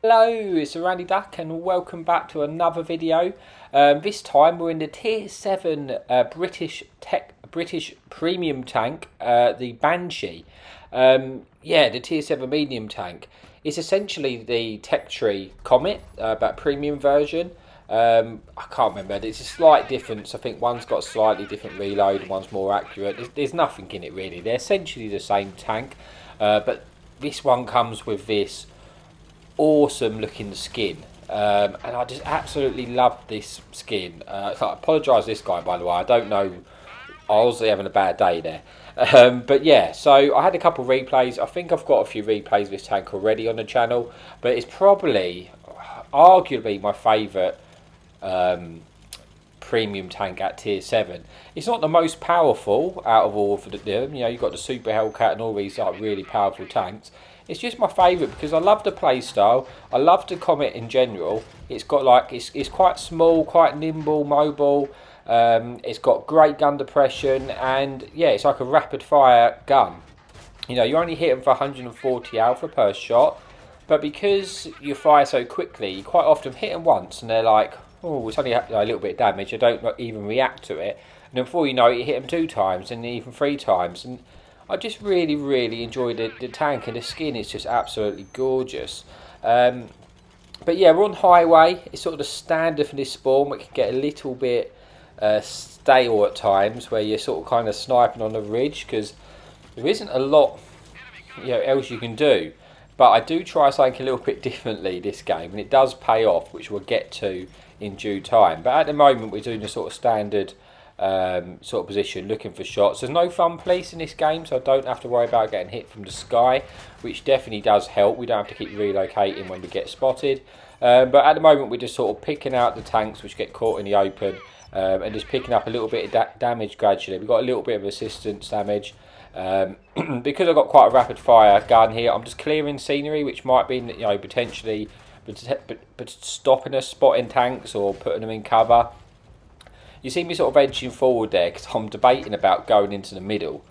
Hello, it's Randy Duck and welcome back to another video. This time we're in the Tier 7 British premium tank, the Banshee. The Tier 7 medium tank. It's essentially the Tech Tree Comet, but premium version. I can't remember, there's a slight difference. I think one's got a slightly different reload and one's more accurate. There's nothing in it really. They're essentially the same tank, but this one comes with this awesome looking skin, and I just absolutely love this skin. I apologise this guy, by the way, I don't know, I was having a bad day there. But yeah, so I had a couple of replays. I think I've got a few replays of this tank already on the channel, but it's probably arguably my favourite premium tank at tier 7. It's not the most powerful out of all of them. You know, you've got the Super Hellcat and all these like really powerful tanks. It's just my favourite because I love the play style. I love the Comet in general. It's got like it's quite small, quite nimble, mobile. It's got great gun depression, and yeah, it's like a rapid fire gun. You know, you only hit them for 140 alpha per shot, but because you fire so quickly, you quite often hit them once, and they're like, oh, it's only a little bit of damage. I don't even react to it, and then before you know it, you hit them 2 times, and even 3 times, and I just really enjoy the tank, and the skin is just absolutely gorgeous. But yeah, we're on highway. It's sort of the standard for this spawn. We can get a little bit stale at times, where you're sort of kind of sniping on the ridge because there isn't a lot, else you can do. But I do try something a little bit differently this game, and it does pay off, which we'll get to in due time. But at the moment, we're doing the sort of standard sort of position, looking for shots. There's no fun police in this game, so I don't have to worry about getting hit from the sky, which definitely does help. We don't have to keep relocating when we get spotted. But at the moment, we're just sort of picking out the tanks which get caught in the open, and just picking up a little bit of damage gradually. We've got a little bit of assistance damage. Because I've got quite a rapid fire gun here, I'm just clearing scenery, which might be, potentially but stopping us spotting tanks or putting them in cover. You see me sort of edging forward there because I'm debating about going into the middle,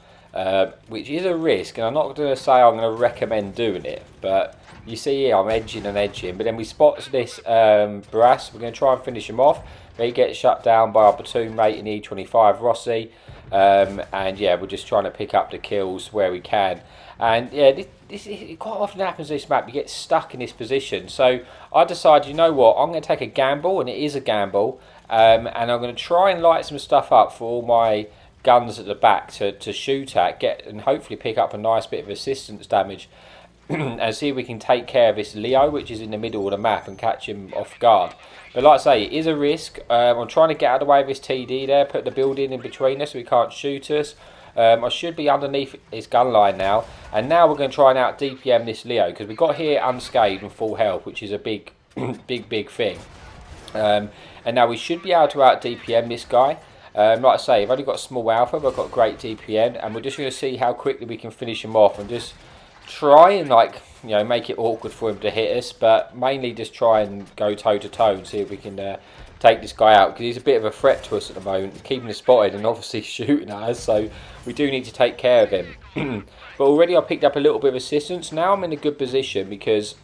which is a risk, and I'm not going to say I'm going to recommend doing it, but you see here I'm edging and edging, but then we spot this Brass. We're going to try and finish him off. He gets shut down by our platoon mate in E25 Rossi, and yeah, we're just trying to pick up the kills where we can. And yeah, this quite often happens in this map. You get stuck in this position, so I decided, you know what, I'm going to take a gamble, and it is a gamble. And I'm going to try and light some stuff up for all my guns at the back to shoot at, and hopefully pick up a nice bit of assistance damage, and see if we can take care of this Leo, which is in the middle of the map, and catch him off guard. But like I say, it is a risk. I'm trying to get out of the way of this TD there, put the building in between us so he can't shoot us. I should be underneath his gun line now, and now we're going to try and out DPM this Leo, because we got here unscathed and full health, which is a big big thing. And now we should be able to out DPM this guy. Like I say, I've only got a small alpha, but I've got great DPM, and we're just going to see how quickly we can finish him off, and just try and make it awkward for him to hit us, but mainly just try and go toe to toe and see if we can take this guy out, because he's a bit of a threat to us at the moment, keeping us spotted and obviously shooting at us, so we do need to take care of him. But already I picked up a little bit of assistance. Now I'm in a good position because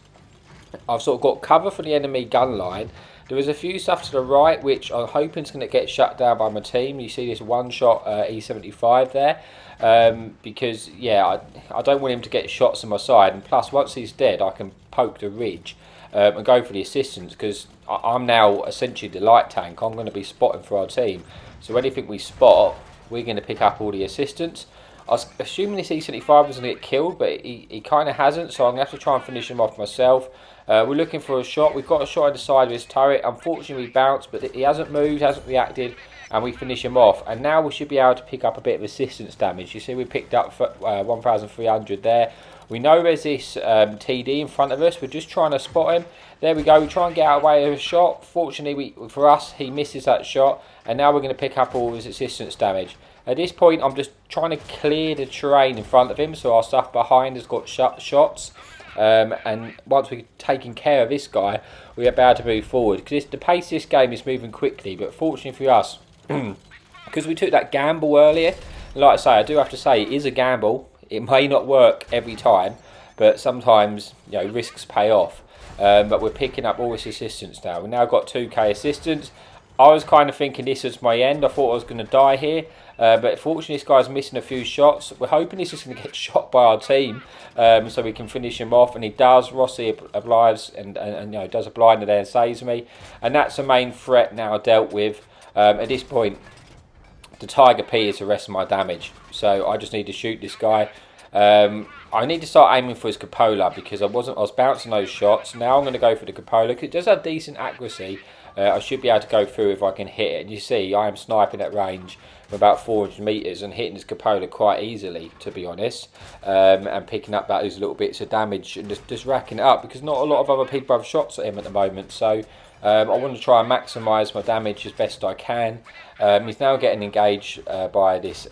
I've sort of got cover for the enemy gun line. There is a few stuff to the right which I'm hoping is going to get shut down by my team. You see this one-shot E75 there, because yeah, I don't want him to get shots on my side, and plus once he's dead I can poke the ridge and go for the assistance, because I'm now essentially the light tank. I'm going to be spotting for our team, so anything we spot, we're going to pick up all the assistance. I was assuming this E75 was going to get killed, but he kind of hasn't, so I'm going to have to try and finish him off myself. We're looking for a shot. We've got a shot in the side of his turret. Unfortunately, we bounced, but he hasn't moved, hasn't reacted, and we finish him off. And now we should be able to pick up a bit of assistance damage. You see we picked up 1,300 there. We know there's this TD in front of us. We're just trying to spot him. There we go. We try and get out of the way of a shot. Fortunately, for us, he misses that shot, and now we're going to pick up all his assistance damage. At this point, I'm just trying to clear the terrain in front of him, so our stuff behind has got shots. And once we've taken care of this guy, we're about to move forward, because the pace of this game is moving quickly. But fortunately for us, because we took that gamble earlier, like I say, I do have to say it is a gamble. It may not work every time, but sometimes, you know, risks pay off. But we're picking up all this assistance now. We've now got 2k assistance. I was kind of thinking this was my end. I thought I was going to die here. But fortunately, this guy's missing a few shots. We're hoping he's just going to get shot by our team, so we can finish him off. And he does. Rossi obliges and you know, does a blinder there and saves me. And that's the main threat now dealt with. At this point, the Tiger P is the rest of my damage. So I just need to shoot this guy. I need to start aiming for his cupola because I was bouncing those shots. Now I'm going to go for the cupola because it does have decent accuracy. I should be able to go through if I can hit it. And you see, I am sniping at range from about 400 metres and hitting his cupola quite easily, to be honest. And picking up those little bits of damage and just racking it up because not a lot of other people have shots at him at the moment. So I want to try and maximise my damage as best I can. He's now getting engaged by this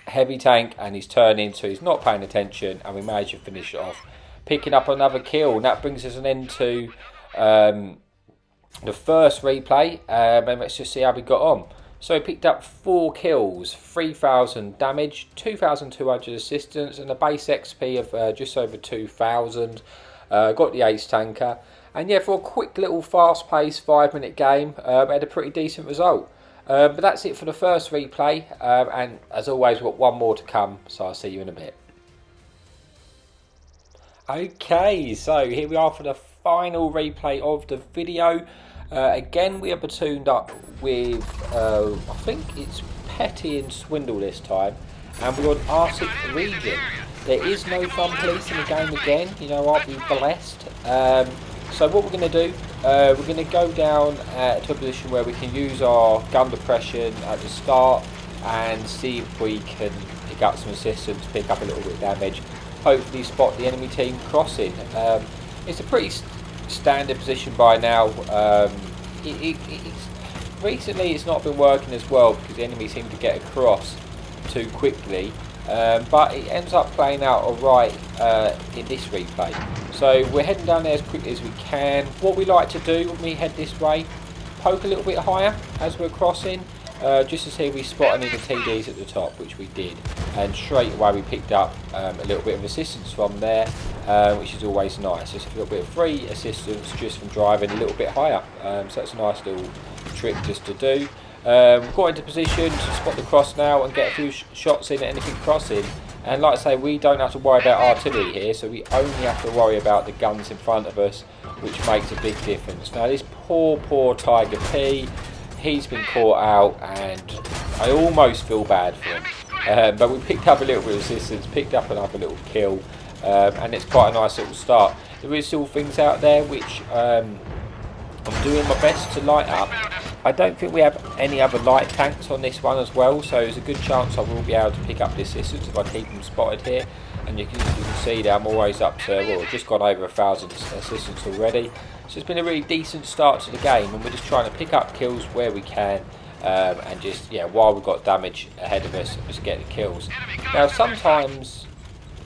heavy tank and he's turning, so he's not paying attention, and we manage to finish it off, picking up another kill. And that brings us an end to the first replay, and let's just see how we got on. So we picked up 4 kills, 3,000 damage, 2,200 assistance, and a base XP of just over 2,000. Got the ace tanker, and yeah, for a quick little fast-paced 5-minute game, had a pretty decent result. But that's it for the first replay, and as always, we've got one more to come, so I'll see you in a bit. Okay, so here we are for the final replay of the video. Again, we are platooned up with, I think it's Petty and Swindle this time, and we're on Arctic region. There is no fun police in the game again, you know, aren't we blessed? So what we're going to do, we're going to go down to a position where we can use our gun depression at the start and see if we can pick up some assistance, pick up a little bit of damage, hopefully spot the enemy team crossing. It's a pretty standard position by now. Recently it's not been working as well because the enemy seem to get across too quickly, but it ends up playing out alright in this replay. So we're heading down there as quickly as we can. What we like to do when we head this way, poke a little bit higher as we're crossing, just to see if we spot any of the TDs at the top, which we did, and straight away we picked up a little bit of assistance from there, which is always nice. Just a little bit of free assistance just from driving a little bit higher, so that's a nice little trick just to do. Got into position to spot the cross now and get a few shots in at anything crossing. And like I say, we don't have to worry about artillery here, so we only have to worry about the guns in front of us, which makes a big difference. Now this poor Tiger P, he's been caught out and I almost feel bad for him. But we picked up a little bit of assistance, picked up another little kill, and it's quite a nice little start. There is still things out there which I'm doing my best to light up. I don't think we have any other light tanks on this one as well, so there's a good chance I will be able to pick up the assistance if I keep them spotted here. And you can see that I'm always up to, well, just gone over 1,000 assistance already. So it's been a really decent start to the game, and we're just trying to pick up kills where we can, and just, yeah, while we've got damage ahead of us, just get the kills. Now sometimes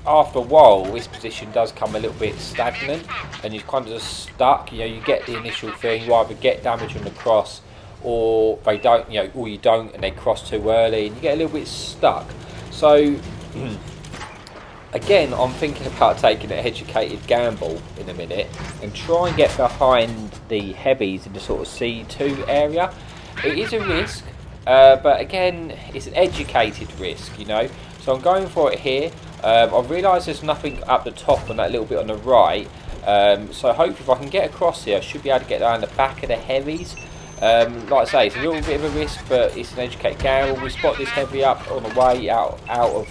after a while this position does come a little bit stagnant and you're kind of just stuck. You know, you get the initial thing, you either get damage on the cross or they don't, you know, or you don't and they cross too early and you get a little bit stuck. So again, I'm thinking about taking an educated gamble in a minute and try and get behind the heavies in the sort of C2 area. It is a risk, but again, it's an educated risk, you know. So I'm going for it here. I've realised there's nothing up the top and that little bit on the right. So hopefully if I can get across here, I should be able to get around the back of the heavies. Like I say, it's a little bit of a risk, but it's an educated gamble. We spot this heavy up on the way out of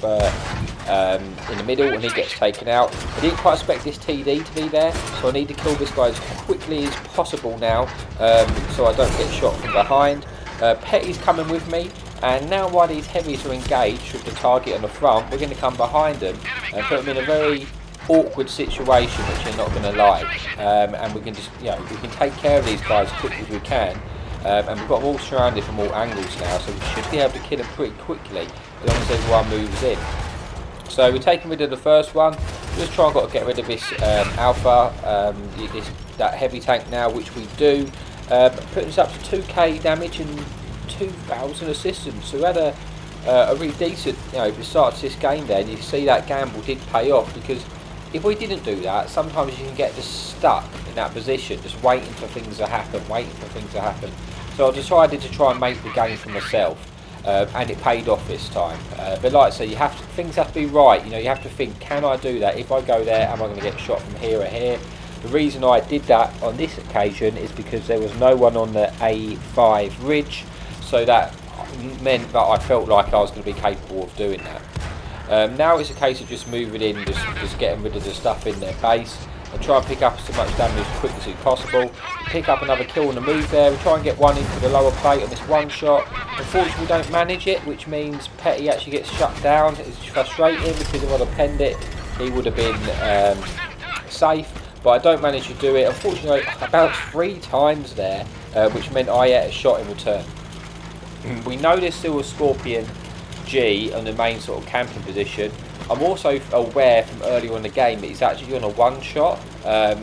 in the middle, and he gets taken out. I didn't quite expect this TD to be there, so I need to kill this guy as quickly as possible now, so I don't get shot from behind. Petty's coming with me, and now while these heavies are engaged with the target on the front, we're going to come behind them and put them in a very awkward situation which you're not going to like, and we can just, you know, we can take care of these guys as quickly as we can. And we've got them all surrounded from all angles now, so we should be able to kill them pretty quickly as long as everyone moves in. So we're taking rid of the first one. We're just trying to get rid of this alpha, that heavy tank now, which we do. Putting us up to 2k damage and 2,000 assistance. So we had a really decent, you know, start to this game there, and you see that gamble did pay off because if we didn't do that, sometimes you can get just stuck in that position, just waiting for things to happen, So I decided to try and make the game for myself, and it paid off this time. But like I say, things have to be right. You know, you have to think, can I do that? If I go there, am I going to get shot from here or here? The reason I did that on this occasion is because there was no one on the A5 ridge, so that meant that I felt like I was going to be capable of doing that. Now it's a case of just moving in, just getting rid of the stuff in their base, and try and pick up as much damage as quick as possible. Pick up another kill on the move there. We try and get one into the lower plate on this one shot. Unfortunately, we don't manage it, which means Petty actually gets shut down. It's frustrating because if I'd have penned it, he would have been safe. But I don't manage to do it. Unfortunately, I bounced 3 times there, which meant I had a shot in return. We know there's still a Scorpion G on the main sort of camping position. I'm also aware from earlier in the game that he's actually on a 1-shot.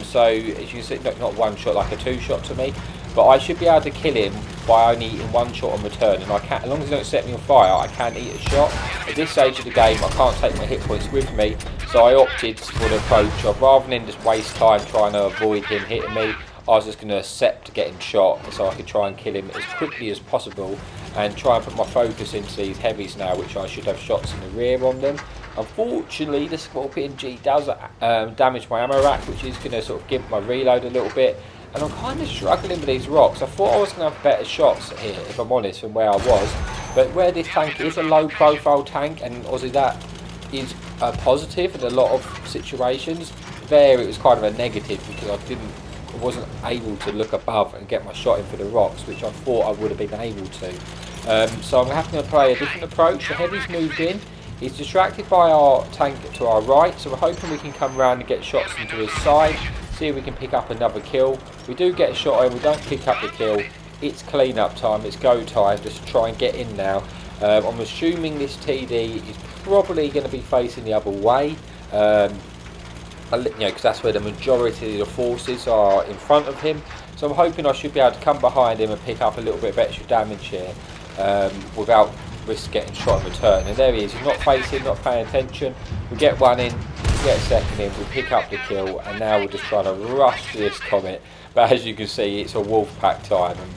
So as you can see, not 1-shot, like a 2-shot to me. But I should be able to kill him by only eating 1 shot on return, and I can, as long as he don't set me on fire, I can eat a shot. At this stage of the game, I can't take my hit points with me, so I opted for the approach of, rather than just waste time trying to avoid him hitting me, I was just going to accept getting shot so I could try and kill him as quickly as possible and try and put my focus into these heavies now, which I should have shots in the rear on them. Unfortunately, the Scorpion G does damage my ammo rack, which is going to sort of give my reload a little bit. And I'm kind of struggling with these rocks. I thought I was going to have better shots here, if I'm honest, from where I was. But where this tank is a low-profile tank, and obviously that is a positive in a lot of situations, there it was kind of a negative because I wasn't able to look above and get my shot in for the rocks, which I thought I would have been able to. So I'm having to play a different approach. The heavy's moved in. He's distracted by our tank to our right, so we're hoping we can come around and get shots into his side, see if we can pick up another kill. We do get a shot in, we don't pick up the kill. It's clean up time, it's go time, just try and get in now. I'm assuming this TD is probably going to be facing the other way, because that's where the majority of the forces are in front of him. So I'm hoping I should be able to come behind him and pick up a little bit of extra damage here without risk getting shot in return. And there he is, he's not facing, not paying attention. We get one in, we get a second in, we pick up the kill, and now we're just trying to rush to this Comet. But as you can see, it's a wolf pack time, and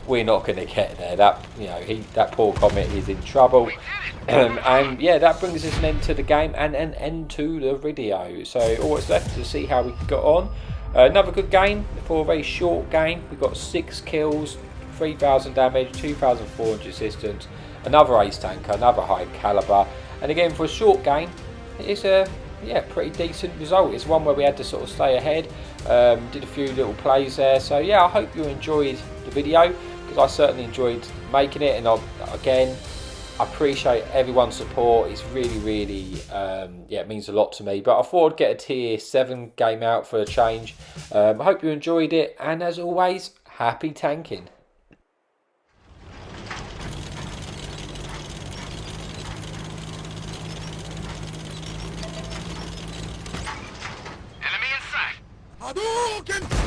we're not going to get there. That poor Comet is in trouble. And yeah, that brings us an end to the game and an end to the video. So all that's left to see how we got on. Another good game for a very short game. We got 6 kills, 3,000 damage, 2,400 assistance, another ace tanker, another high caliber, and again for a short game, it's a pretty decent result. It's one where we had to sort of stay ahead, did a few little plays there. So yeah, I hope you enjoyed the video, because I certainly enjoyed making it, and again, I appreciate everyone's support. It's really it means a lot to me. But I thought I'd get a tier 7 game out for a change. I hope you enjoyed it, and as always, happy tanking. Hadouken!